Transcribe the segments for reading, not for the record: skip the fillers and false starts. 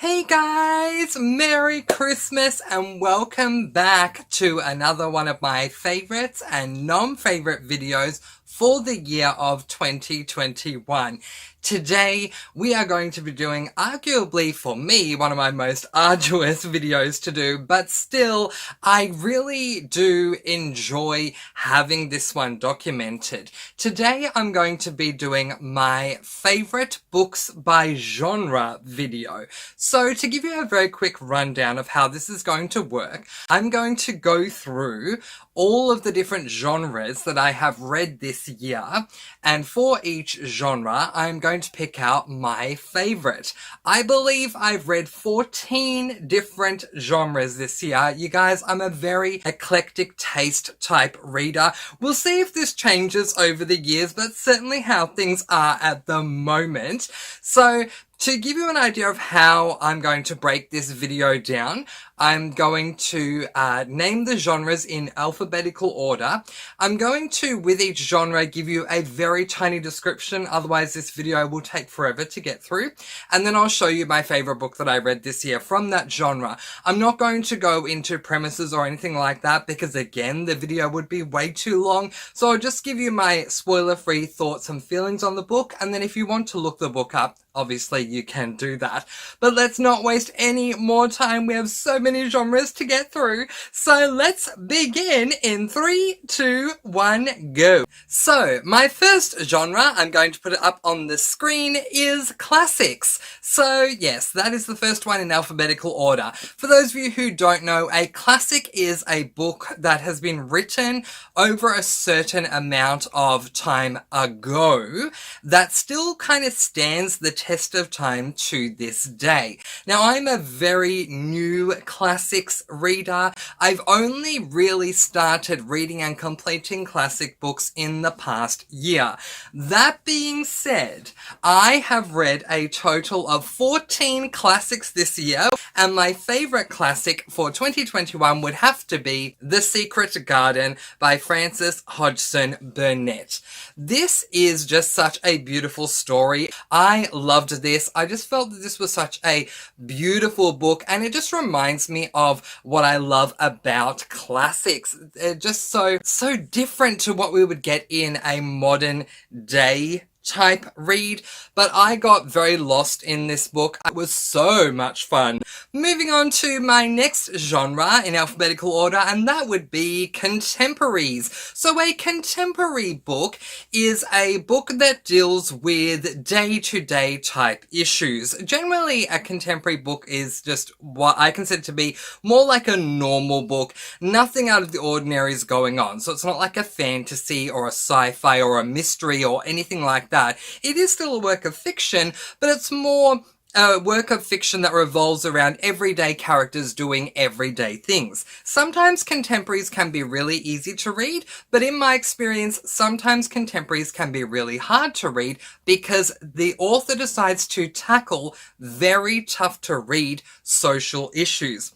Hey guys, Merry Christmas and welcome back to another one of my favorites and non-favorite videos for the year of 2021. Today, we are going to be doing, arguably for me, one of my most arduous videos to do, but still, I really do enjoy having this one documented. Today, I'm going to be doing my favorite books by genre video. So, to give you a very quick rundown of how this is going to work, I'm going to go through all of the different genres that I have read this year, and for each genre, I'm going to pick out my favorite. I believe I've read 14 different genres this year. You guys, I'm a very eclectic taste type reader. We'll see if this changes over the years, but certainly how things are at the moment. So, to give you an idea of how I'm going to break this video down, I'm going to name the genres in alphabetical order. I'm going to, with each genre, give you a very tiny description, otherwise this video will take forever to get through. And then I'll show you my favorite book that I read this year from that genre. I'm not going to go into premises or anything like that because, again, the video would be way too long. So I'll just give you my spoiler-free thoughts and feelings on the book, and then if you want to look the book up, obviously you can do that. But let's not waste any more time. We have so many genres to get through. So let's begin in 3, 2, 1, go. So my first genre, I'm going to put it up on the screen, is classics. So yes, that is the first one in alphabetical order. For those of you who don't know, a classic is a book that has been written over a certain amount of time ago that still kind of stands the test of time to this day. Now, I'm a very new classics reader. I've only really started reading and completing classic books in the past year. That being said, I have read a total of 14 classics this year, and my favorite classic for 2021 would have to be The Secret Garden by Francis Hodgson Burnett. This is just such a beautiful story. I loved this. I just felt that this was such a beautiful book, and it just reminds me of what I love about classics. They're just so different to what we would get in a modern day type read, but I got very lost in this book. It was so much fun. Moving on to my next genre in alphabetical order, and that would be contemporaries. So a contemporary book is a book that deals with day-to-day type issues. Generally, a contemporary book is just what I consider to be more like a normal book. Nothing out of the ordinary is going on. So it's not like a fantasy or a sci-fi or a mystery or anything like that. It is still a work of fiction, but it's more a work of fiction that revolves around everyday characters doing everyday things. Sometimes contemporaries can be really easy to read, but in my experience, sometimes contemporaries can be really hard to read because the author decides to tackle very tough to read social issues.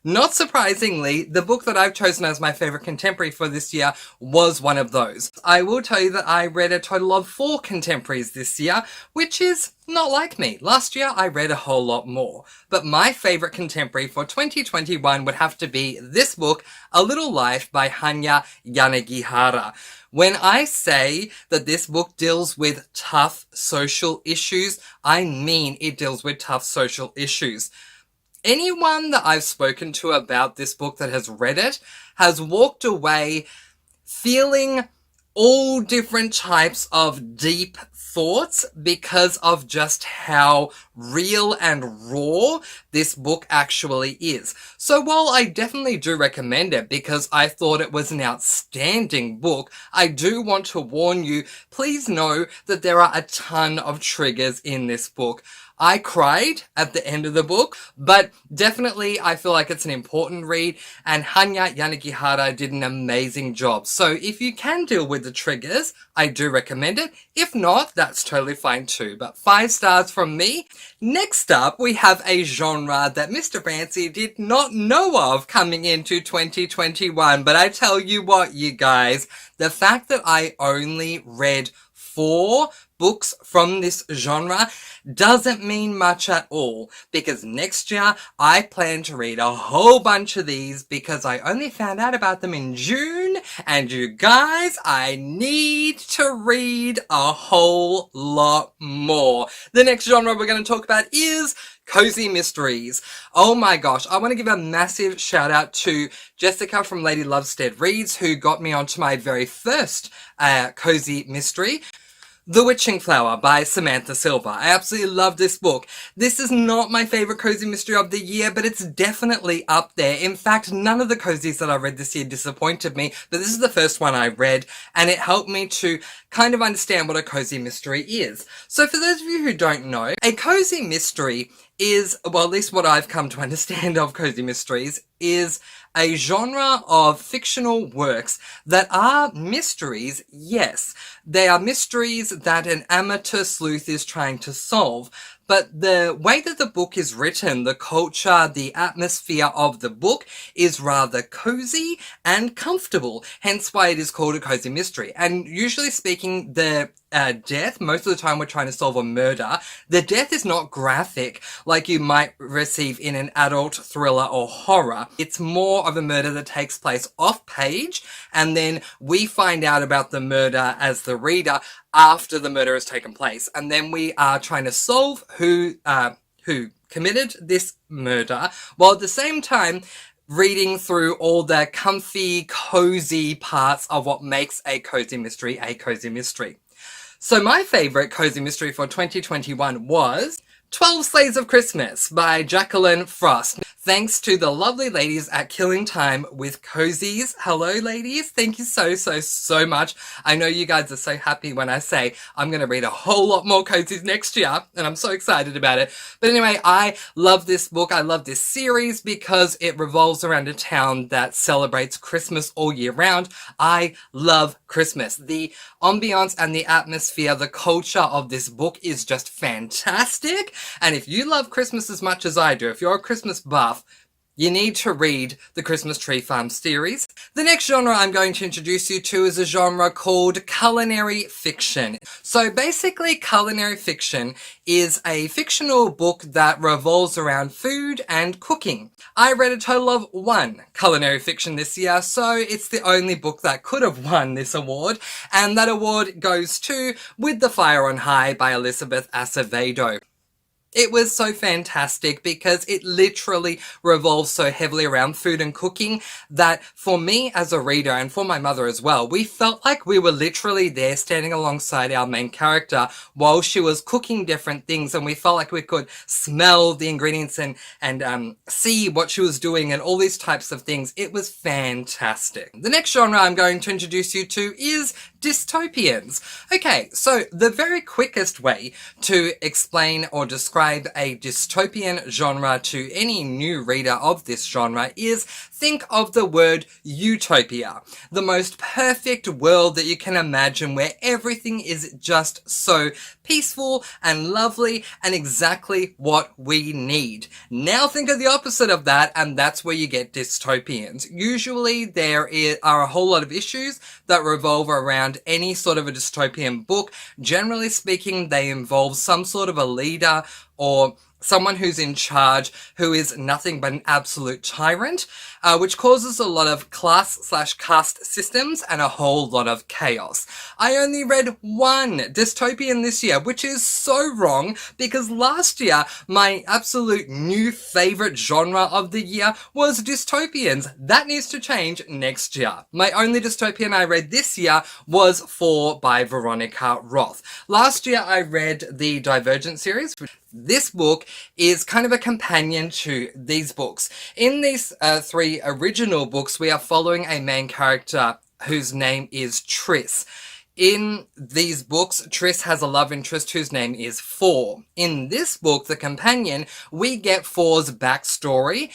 Not surprisingly, the book that I've chosen as my favorite contemporary for this year was one of those. I will tell you that I read a total of 4 contemporaries this year, which is not like me. Last year, I read a whole lot more. But my favorite contemporary for 2021 would have to be this book, A Little Life by Hanya Yanagihara. When I say that this book deals with tough social issues, I mean it deals with tough social issues. Anyone that I've spoken to about this book that has read it has walked away feeling all different types of deep thoughts because of just how real and raw this book actually is. So while I definitely do recommend it because I thought it was an outstanding book, I do want to warn you, please know that there are a ton of triggers in this book. I cried at the end of the book, but definitely I feel like it's an important read, and Hanya Yanagihara did an amazing job. So if you can deal with the triggers, I do recommend it. If not, that's totally fine too, but 5 stars from me. Next up, we have a genre that Mr. Francy did not know of coming into 2021, but I tell you what, you guys, the fact that I only read 4 books from this genre doesn't mean much at all, because next year I plan to read a whole bunch of these because I only found out about them in June, and you guys, I need to read a whole lot more. The next genre we're going to talk about is cozy mysteries. Oh my gosh, I want to give a massive shout out to Jessica from Lady Lovestead Reads, who got me onto my very first cozy mystery, The Witching Flower by Samantha Silva. I absolutely love this book. This is not my favorite cozy mystery of the year, but it's definitely up there. In fact, none of the cozies that I read this year disappointed me, but this is the first one I read, and it helped me to kind of understand what a cozy mystery is. So for those of you who don't know, a cozy mystery is, well, at least what I've come to understand of cozy mysteries, is a genre of fictional works that are mysteries, yes. They are mysteries that an amateur sleuth is trying to solve. But the way that the book is written, the culture, the atmosphere of the book is rather cozy and comfortable, hence why it is called a cozy mystery. And usually speaking, the death, most of the time we're trying to solve a murder, the death is not graphic like you might receive in an adult thriller or horror. It's more of a murder that takes place off page, and then we find out about the murder as the reader after the murder has taken place. And then we are trying to solve who committed this murder, while at the same time reading through all the comfy, cozy parts of what makes a cozy mystery a cozy mystery. So my favourite cozy mystery for 2021 was 12 Slaves of Christmas by Jacqueline Frost. Thanks to the lovely ladies at Killing Time with Cozies. Hello, ladies. Thank you so much. I know you guys are so happy when I say I'm going to read a whole lot more cozies next year, and I'm so excited about it. But anyway, I love this book. I love this series because it revolves around a town that celebrates Christmas all year round. I love Christmas. The ambiance and the atmosphere, the culture of this book is just fantastic. And if you love Christmas as much as I do, if you're a Christmas buff, you need to read the Christmas Tree Farm series. The next genre I'm going to introduce you to is a genre called culinary fiction. So basically, culinary fiction is a fictional book that revolves around food and cooking. I read a total of 1 culinary fiction this year, so it's the only book that could have won this award, and that award goes to With the Fire on High by Elizabeth Acevedo. It was so fantastic because it literally revolves so heavily around food and cooking that for me as a reader and for my mother as well, we felt like we were literally there standing alongside our main character while she was cooking different things, and we felt like we could smell the ingredients and see what she was doing and all these types of things. It was fantastic. The next genre I'm going to introduce you to is dystopians. Okay, so the very quickest way to explain or describe a dystopian genre to any new reader of this genre is think of the word utopia. The most perfect world that you can imagine, where everything is just so peaceful and lovely and exactly what we need. Now think of the opposite of that, and that's where you get dystopians. Usually there are a whole lot of issues that revolve around any sort of a dystopian book. Generally speaking, they involve some sort of a leader or someone who's in charge who is nothing but an absolute tyrant, which causes a lot of class/caste systems and a whole lot of chaos. I only read 1 dystopian this year, which is so wrong because last year my absolute new favourite genre of the year was dystopians. That needs to change next year. My only dystopian I read this year was 4 by Veronica Roth. Last year I read the Divergent series. This book is kind of a companion to these books. In these 3 original books, we are following a main character whose name is Triss. In these books, Triss has a love interest whose name is Four. In this book, The Companion, we get Four's backstory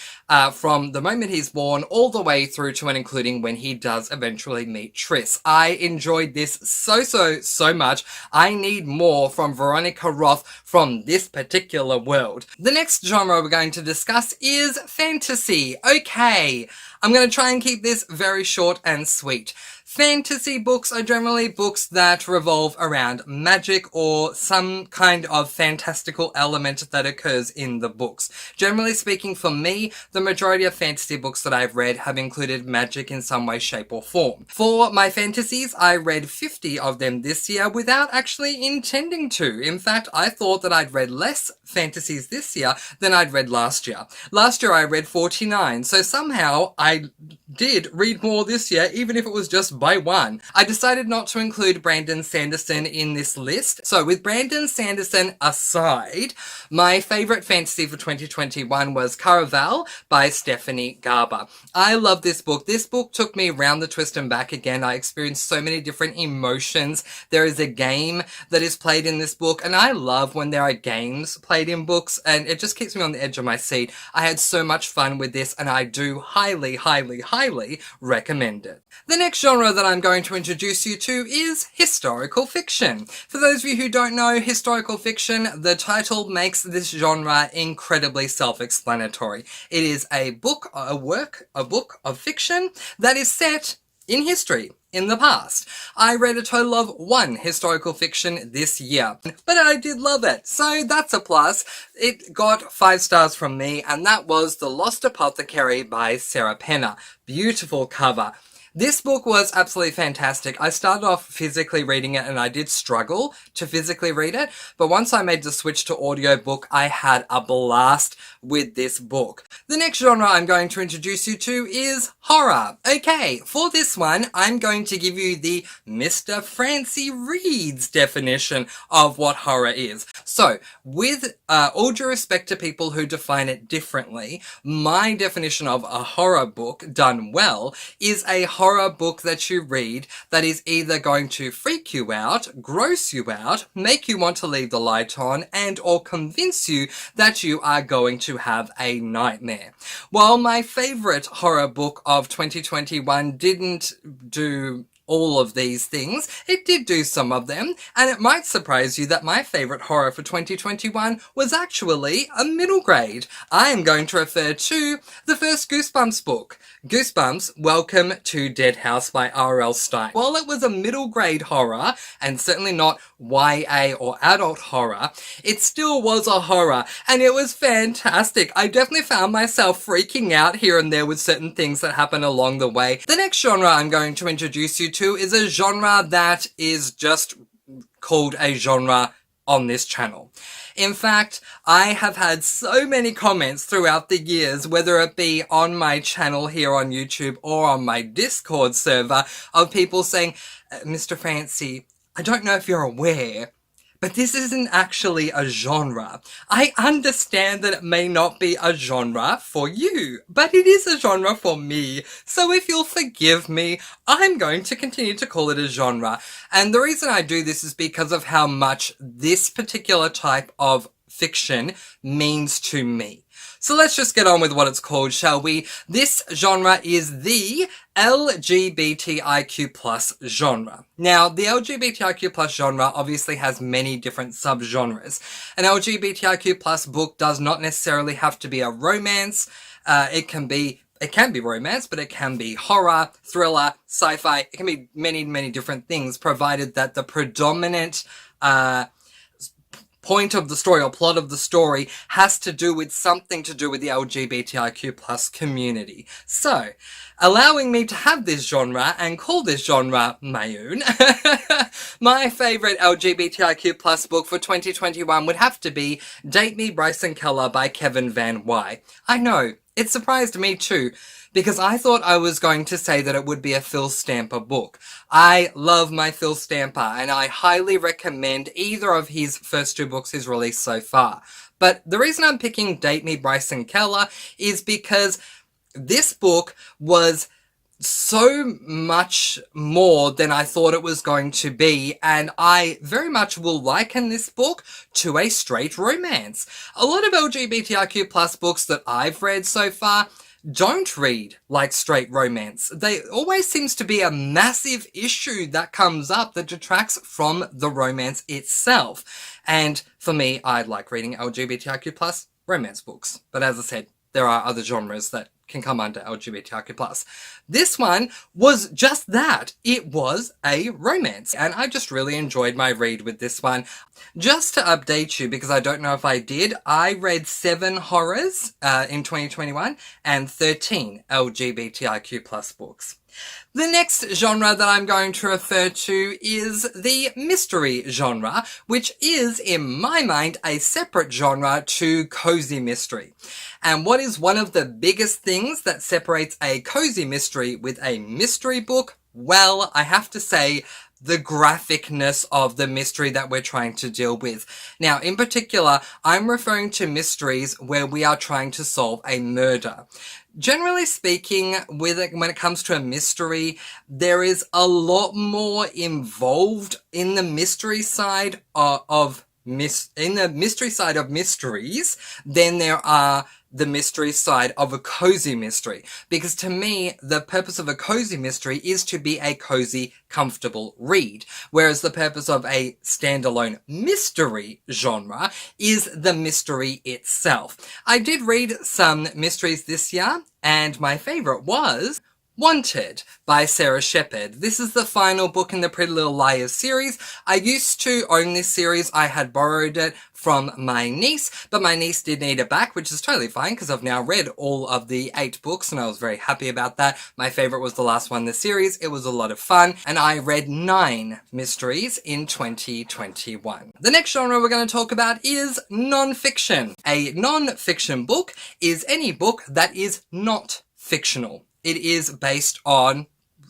from the moment he's born all the way through to and including when he does eventually meet Triss. I enjoyed this so much. I need more from Veronica Roth from this particular world. The next genre we're going to discuss is fantasy. Okay, I'm going to try and keep this very short and sweet. Fantasy books are generally books that revolve around magic or some kind of fantastical element that occurs in the books. Generally speaking, for me, the majority of fantasy books that I've read have included magic in some way, shape, or form. For my fantasies, I read 50 of them this year without actually intending to. In fact, I thought that I'd read less fantasies this year than I'd read last year. Last year I read 49, so somehow I did read more this year, even if it was just by one. I decided not to include Brandon Sanderson in this list. So with Brandon Sanderson aside, my favourite fantasy for 2021 was Caraval by Stephanie Garber. I love this book. This book took me round the twist and back again. I experienced so many different emotions. There is a game that is played in this book, and I love when there are games played in books, and it just keeps me on the edge of my seat. I had so much fun with this, and I do highly, highly, highly recommend it. The next genre that I'm going to introduce you to is historical fiction. For those of you who don't know historical fiction, the title makes this genre incredibly self-explanatory. It is a book of fiction that is set in history, in the past. I read a total of 1 historical fiction this year, but I did love it, so that's a plus. It got 5 stars from me, and that was The Lost Apothecary by Sarah Penner. Beautiful cover. This book was absolutely fantastic. I started off physically reading it and I did struggle to physically read it, but once I made the switch to audiobook, I had a blast with this book. The next genre I'm going to introduce you to is horror. Okay, for this one, I'm going to give you the Mr. Francy Reads definition of what horror is. So, with all due respect to people who define it differently, my definition of a horror book done well is a horror book that you read that is either going to freak you out, gross you out, make you want to leave the light on, and or convince you that you are going to have a nightmare. While my favourite horror book of 2021 didn't do all of these things, it did do some of them, and it might surprise you that my favourite horror for 2021 was actually a middle grade. I am going to refer to the first Goosebumps book, Goosebumps Welcome to Dead House by R.L. Stine. While it was a middle grade horror, and certainly not YA or adult horror, it still was a horror, and it was fantastic. I definitely found myself freaking out here and there with certain things that happen along the way. The next genre I'm going to introduce you to is a genre that is just called a genre on this channel. In fact, I have had so many comments throughout the years, whether it be on my channel here on YouTube or on my Discord server, of people saying, Mr. Francy, I don't know if you're aware, but this isn't actually a genre. I understand that it may not be a genre for you, but it is a genre for me. So if you'll forgive me, I'm going to continue to call it a genre. And the reason I do this is because of how much this particular type of fiction means to me. So let's just get on with what it's called, shall we? This genre is the LGBTIQ+ genre. Now, the LGBTIQ+ genre obviously has many different subgenres. An LGBTIQ+ book does not necessarily have to be a romance. It can be romance, but it can be horror, thriller, sci-fi. It can be many, many different things, provided that the predominant point of the story or plot of the story has to do with something to do with the LGBTIQ+ community. So, allowing me to have this genre and call this genre my own, my favourite LGBTIQ+ book for 2021 would have to be Date Me Bryson Keller by Kevin Van Wy. I know, it surprised me too, because I thought I was going to say that it would be a Phil Stamper book. I love my Phil Stamper, and I highly recommend either of his first 2 books he's released so far. But the reason I'm picking Date Me Bryson Keller is because this book was so much more than I thought it was going to be, and I very much will liken this book to a straight romance. A lot of LGBTIQ+ books that I've read so far don't read like straight romance. There always seems to be a massive issue that comes up that detracts from the romance itself. And for me, I like reading LGBTIQ+ romance books. But as I said, there are other genres that can come under LGBTIQ+. This one was just that. It was a romance, and I just really enjoyed my read with this one. Just to update you, because I don't know if I did, I read 7 horrors in 2021 and 13 LGBTIQ+ books. The next genre that I'm going to refer to is the mystery genre, which is, in my mind, a separate genre to cozy mystery. And what is one of the biggest things that separates a cozy mystery with a mystery book? Well, I have to say, the graphicness of the mystery that we're trying to deal with. Now, in particular, I'm referring to mysteries where we are trying to solve a murder. Generally speaking, when it comes to a mystery, there is a lot more involved in the mystery side of mysteries than there are the mystery side of a cozy mystery. Because to me, the purpose of a cozy mystery is to be a cozy, comfortable read. Whereas the purpose of a standalone mystery genre is the mystery itself. I did read some mysteries this year, and my favourite was Wanted by Sarah Shepard. This is the final book in the Pretty Little Liars series. I used to own this series. I had borrowed it from my niece, but my niece did need it back, which is totally fine because I've now read all of the 8 books and I was very happy about that. My favourite was the last one in the series. It was a lot of fun, and I read 9 mysteries in 2021. The next genre we're going to talk about is non-fiction. A non-fiction book is any book that is not fictional. It is based on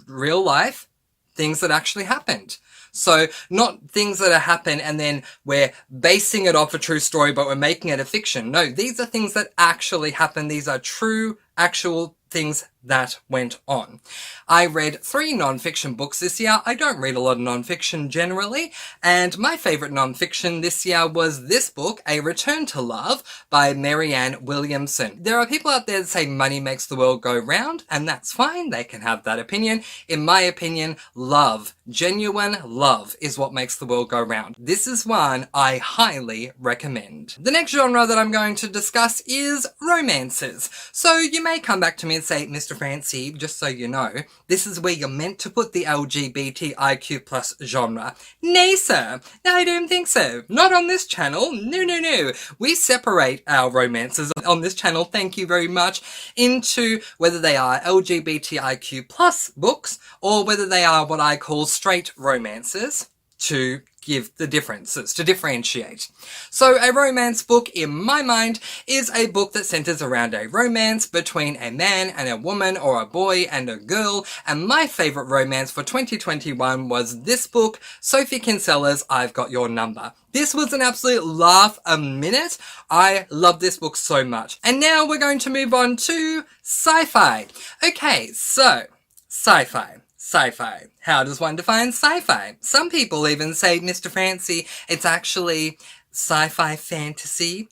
real life, things that actually happened. So not things that happen and then we're basing it off a true story, but we're making it a fiction. No, these are things that actually happen. These are true, actual things that went on. I read 3 non-fiction books this year. I don't read a lot of non-fiction generally, and my favourite non-fiction this year was this book, A Return to Love by Marianne Williamson. There are people out there that say money makes the world go round, and that's fine. They can have that opinion. In my opinion, love, genuine love, is what makes the world go round. This is one I highly recommend. The next genre that I'm going to discuss is romances. So you may come back to me and say, Mr. Francy, just so you know, this is where you're meant to put the LGBTIQ+ genre. Nay, sir. I don't think so. Not on this channel. No, no, no. We separate our romances on this channel, thank you very much, into whether they are LGBTIQ+ books or whether they are what I call straight romances, to give the differences, to differentiate. So a romance book, in my mind, is a book that centers around a romance between a man and a woman, or a boy and a girl, and my favorite romance for 2021 was this book, Sophie Kinsella's I've Got Your Number. This was an absolute laugh a minute. I love this book so much. And now we're going to move on to sci-fi. Okay, so sci-fi. Sci-fi. How does one define sci-fi? Some people even say, Mr. Francy, it's actually sci-fi fantasy.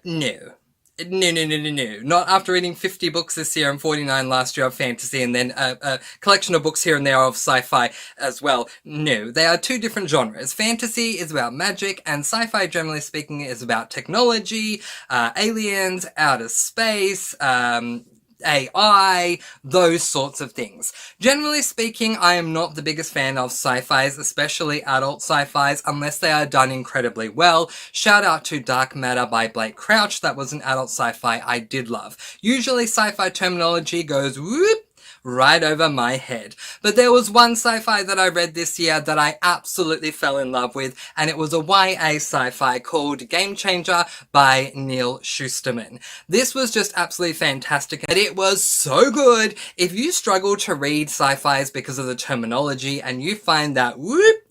No. No. Not after reading 50 books this year and 49 last year of fantasy, and then a collection of books here and there of sci-fi as well. No, they are 2 different genres. Fantasy is about magic, and sci-fi, generally speaking, is about technology, aliens, outer space, AI, those sorts of things. Generally speaking, I am not the biggest fan of sci-fis, especially adult sci-fis, unless they are done incredibly well. Shout out to Dark Matter by Blake Crouch. That was an adult sci-fi I did love. Usually sci-fi terminology goes whoop right over my head. But there was one sci-fi that I read this year that I absolutely fell in love with, and it was a YA sci-fi called Game Changer by Neil Schusterman. This was just absolutely fantastic, and it was so good. If you struggle to read sci-fis because of the terminology and you find that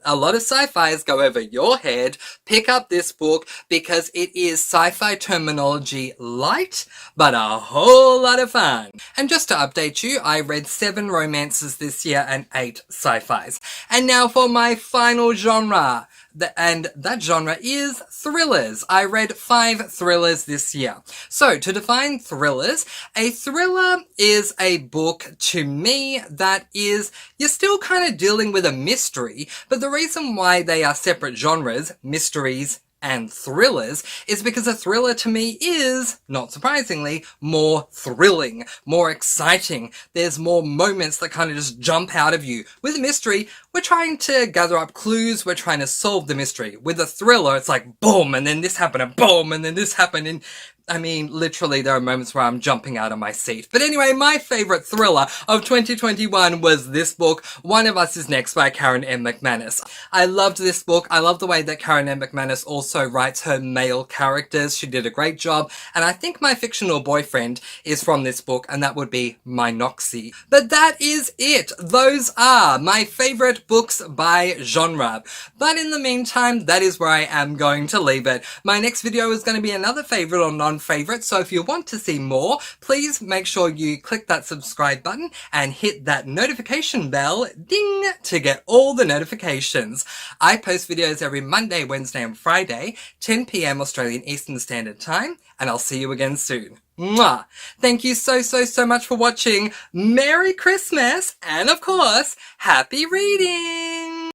a lot of sci-fis go over your head, pick up this book because it is sci-fi terminology light, but a whole lot of fun. And just to update you, I read 7 romances this year and 8 sci-fis. And now for my final genre. And that genre is thrillers. I read 5 thrillers this year. So, to define thrillers, a thriller is a book, to me, that is, you're still kind of dealing with a mystery, but the reason why they are separate genres, mysteries and thrillers is because a thriller to me is, not surprisingly, more thrilling, more exciting. There's more moments that kind of just jump out of you. With a mystery, we're trying to gather up clues, we're trying to solve the mystery. With a thriller, it's like boom, and then this happened, and boom, and then this happened, and I mean, literally, there are moments where I'm jumping out of my seat. But anyway, my favourite thriller of 2021 was this book, One of Us Is Next by Karen M. McManus. I loved this book. I love the way that Karen M. McManus also writes her male characters. She did a great job. And I think my fictional boyfriend is from this book, and that would be my Noxie. But that is it. Those are my favourite books by genre. But in the meantime, that is where I am going to leave it. My next video is going to be another favourite or non-favourite, so if you want to see more, please make sure you click that subscribe button and hit that notification bell, ding, to get all the notifications. I post videos every Monday, Wednesday and Friday, 10 PM Australian Eastern Standard Time, and I'll see you again soon. Mwah! Thank you so much for watching. Merry Christmas, and of course, happy reading!